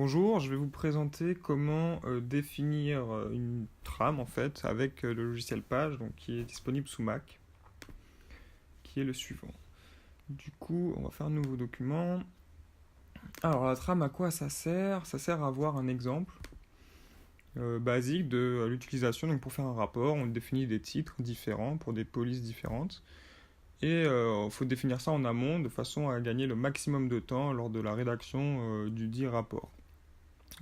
Bonjour, je vais vous présenter comment définir une trame en fait avec le logiciel Page donc, qui est disponible sous Mac, qui est le suivant. Du coup, on va faire un nouveau document. Alors la trame, à quoi ça sert? Ça sert à avoir un exemple basique de l'utilisation. Donc pour faire un rapport, on définit des titres différents pour des polices différentes. Et il faut définir ça en amont de façon à gagner le maximum de temps lors de la rédaction du dit rapport.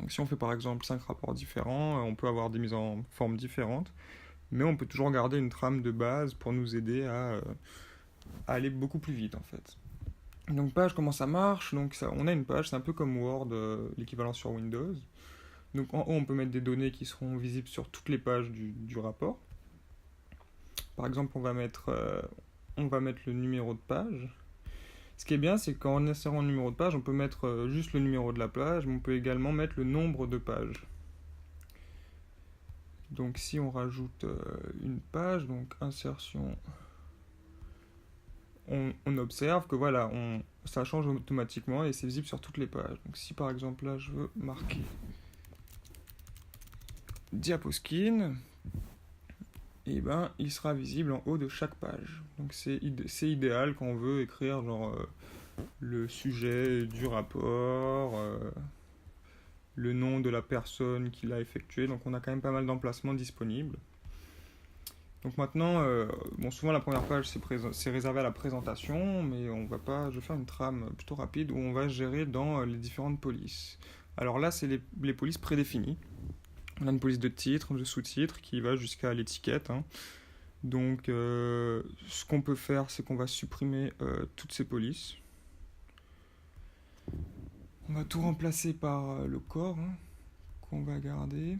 Donc si on fait par exemple 5 rapports différents, on peut avoir des mises en forme différentes, mais on peut toujours garder une trame de base pour nous aider à aller beaucoup plus vite en fait. Donc page, comment ça marche? Donc ça, on a une page, c'est un peu comme Word, l'équivalent sur Windows. Donc en haut, on peut mettre des données qui seront visibles sur toutes les pages du rapport. Par exemple, on va mettre le numéro de page. Ce qui est bien, c'est qu'en insérant le numéro de page, on peut mettre juste le numéro de la page, mais on peut également mettre le nombre de pages. Donc si on rajoute une page, donc insertion, on observe que voilà, ça change automatiquement et c'est visible sur toutes les pages. Donc si par exemple là je veux marquer Diaposkin, et ben il sera visible en haut de chaque page. Donc c'est idéal quand on veut écrire genre le sujet du rapport, le nom de la personne qui l'a effectué. Donc on a quand même pas mal d'emplacements disponibles. Donc maintenant, bon, souvent la première page c'est réservé à la présentation, mais on va pas, je vais faire une trame plutôt rapide où on va gérer dans les différentes polices. Alors là, c'est les polices prédéfinies. On a une police de titre, de sous-titre qui va jusqu'à l'étiquette, hein. Donc ce qu'on peut faire, c'est qu'on va supprimer toutes ces polices. On va tout remplacer par le corps, hein, qu'on va garder.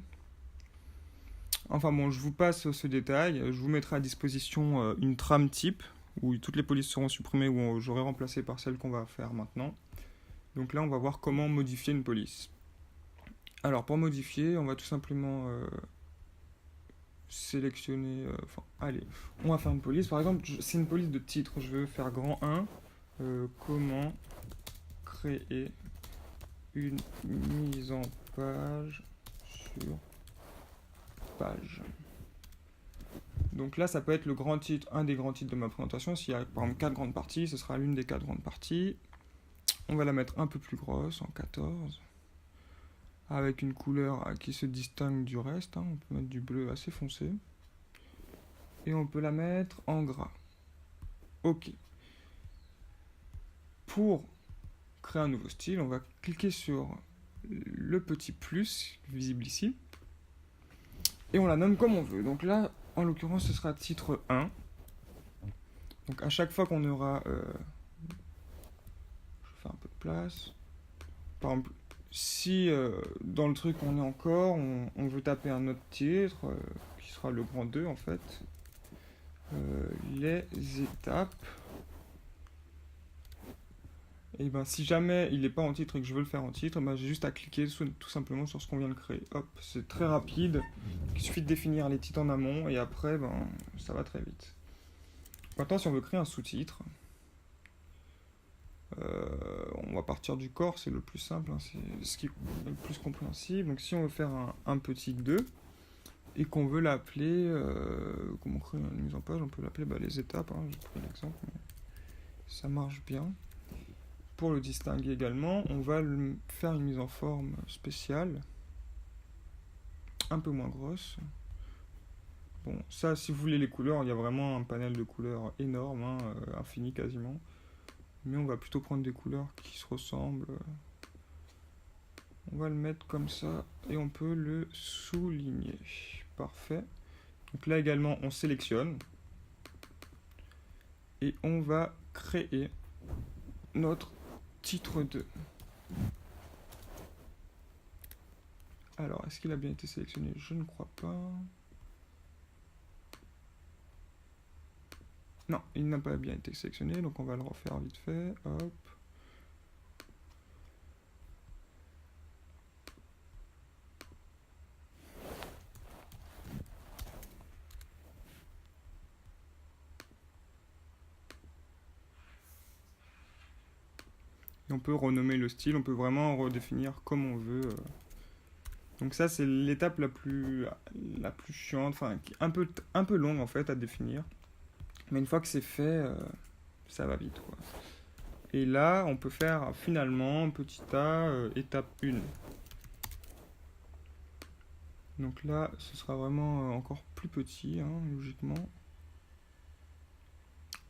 Enfin bon, je vous passe ce détail. Je vous mettrai à disposition une trame type où toutes les polices seront supprimées ou j'aurai remplacé par celle qu'on va faire maintenant. Donc là, on va voir comment modifier une police. Alors pour modifier, on va tout simplement sélectionner... allez, on va faire une police. Par exemple, c'est une police de titre. Je veux faire grand 1. Comment créer une mise en page sur page. Donc là, ça peut être le grand titre, un des grands titres de ma présentation. S'il y a par exemple 4 grandes parties, ce sera l'une des 4 grandes parties. On va la mettre un peu plus grosse, en 14, avec une couleur qui se distingue du reste, hein. On peut mettre du bleu assez foncé. Et on peut la mettre en gras. Ok. Pour créer un nouveau style, on va cliquer sur le petit plus, visible ici. Et on la nomme comme on veut. Donc là, en l'occurrence, ce sera titre 1. Donc à chaque fois qu'on aura... je vais faire un peu de place. Par exemple, si dans le truc on est encore, on veut taper un autre titre, qui sera le grand 2 en fait. Les étapes. Et ben si jamais il n'est pas en titre et que je veux le faire en titre, ben, j'ai juste à cliquer tout simplement sur ce qu'on vient de créer. Hop, c'est très rapide. Il suffit de définir les titres en amont et après ben, ça va très vite. Maintenant si on veut créer un sous-titre, on va partir du corps, c'est le plus simple, hein, c'est ce qui est le plus compréhensible. Donc si on veut faire un petit 2 et qu'on veut l'appeler, comment créer une mise en page, on peut l'appeler les étapes, hein, j'ai pris l'exemple, mais ça marche bien. Pour le distinguer également, on va faire une mise en forme spéciale, un peu moins grosse. Bon, ça, si vous voulez les couleurs, il y a vraiment un panel de couleurs énorme, hein, infini quasiment. Mais on va plutôt prendre des couleurs qui se ressemblent. On va le mettre comme ça et on peut le souligner. Parfait. Donc là également, on sélectionne et on va créer notre titre 2. Alors, est-ce qu'il a bien été sélectionné? Je ne crois pas. Non, il n'a pas bien été sélectionné, donc on va le refaire vite fait. Hop. Et on peut renommer le style, on peut vraiment redéfinir comme on veut. Donc ça, c'est l'étape la plus chiante, enfin un peu longue en fait à définir. Mais une fois que c'est fait, ça va vite, quoi. Et là, on peut faire finalement petit a, étape 1. Donc là, ce sera vraiment encore plus petit, hein, logiquement.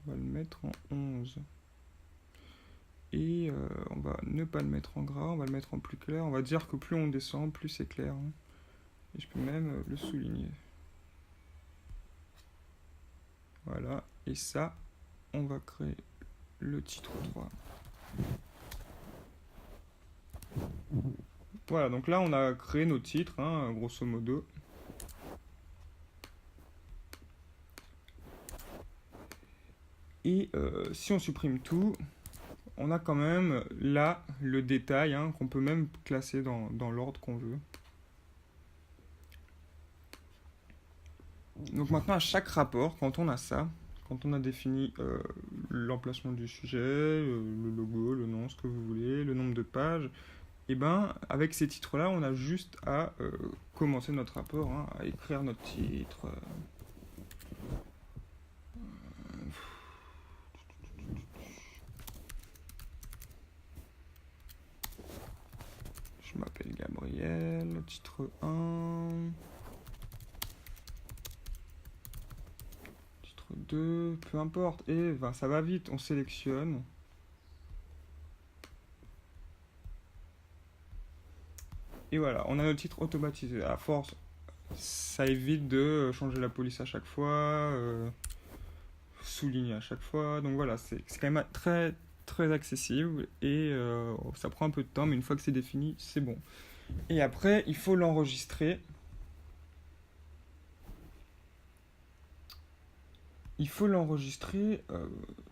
On va le mettre en 11. Et on va ne pas le mettre en gras, on va le mettre en plus clair. On va dire que plus on descend, plus c'est clair, hein. Et je peux même le souligner. Voilà. Et ça, on va créer le titre 3. Voilà, donc là on a créé nos titres, hein, grosso modo. Et si on supprime tout, on a quand même là le détail, hein, qu'on peut même classer dans l'ordre qu'on veut. Donc maintenant, à chaque rapport, quand on a ça, quand on a défini l'emplacement du sujet, le logo, le nom, ce que vous voulez, le nombre de pages, et ben avec ces titres-là, on a juste à commencer notre rapport, hein, à écrire notre titre. Je m'appelle Gabriel, titre 1. 2, peu importe, et ben, ça va vite, on sélectionne. Et voilà, on a notre titre automatisé. À force, ça évite de changer la police à chaque fois, souligner à chaque fois. Donc voilà, c'est quand même très très accessible et ça prend un peu de temps, mais une fois que c'est défini, c'est bon. Et après, il faut l'enregistrer. Il faut l'enregistrer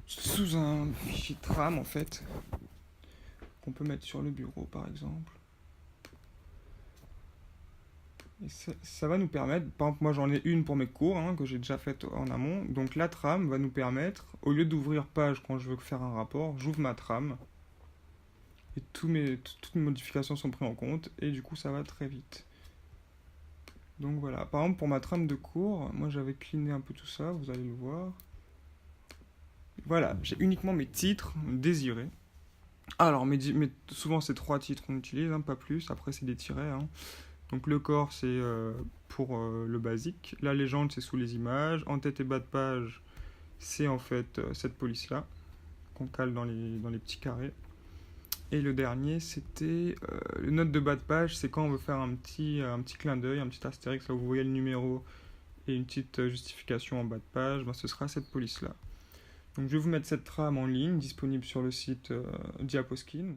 sous un fichier tram en fait, qu'on peut mettre sur le bureau par exemple. Et ça va nous permettre, par exemple moi j'en ai une pour mes cours, hein, que j'ai déjà faite en amont, donc la trame va nous permettre, au lieu d'ouvrir page quand je veux faire un rapport, j'ouvre ma trame, et toutes mes modifications sont prises en compte, et du coup ça va très vite. Donc voilà, par exemple pour ma trame de cours, moi j'avais cleané un peu tout ça, vous allez le voir. Voilà, j'ai uniquement mes titres désirés. Alors, souvent c'est 3 titres qu'on utilise, hein, pas plus, après c'est des tirets, hein. Donc le corps c'est pour le basique, la légende c'est sous les images, en tête et bas de page c'est en fait cette police là qu'on cale dans les petits carrés. Et le dernier c'était le note de bas de page, c'est quand on veut faire un petit clin d'œil, un petit astérix là où vous voyez le numéro et une petite justification en bas de page, ben, ce sera cette police là. Donc je vais vous mettre cette trame en ligne disponible sur le site Diaposkin.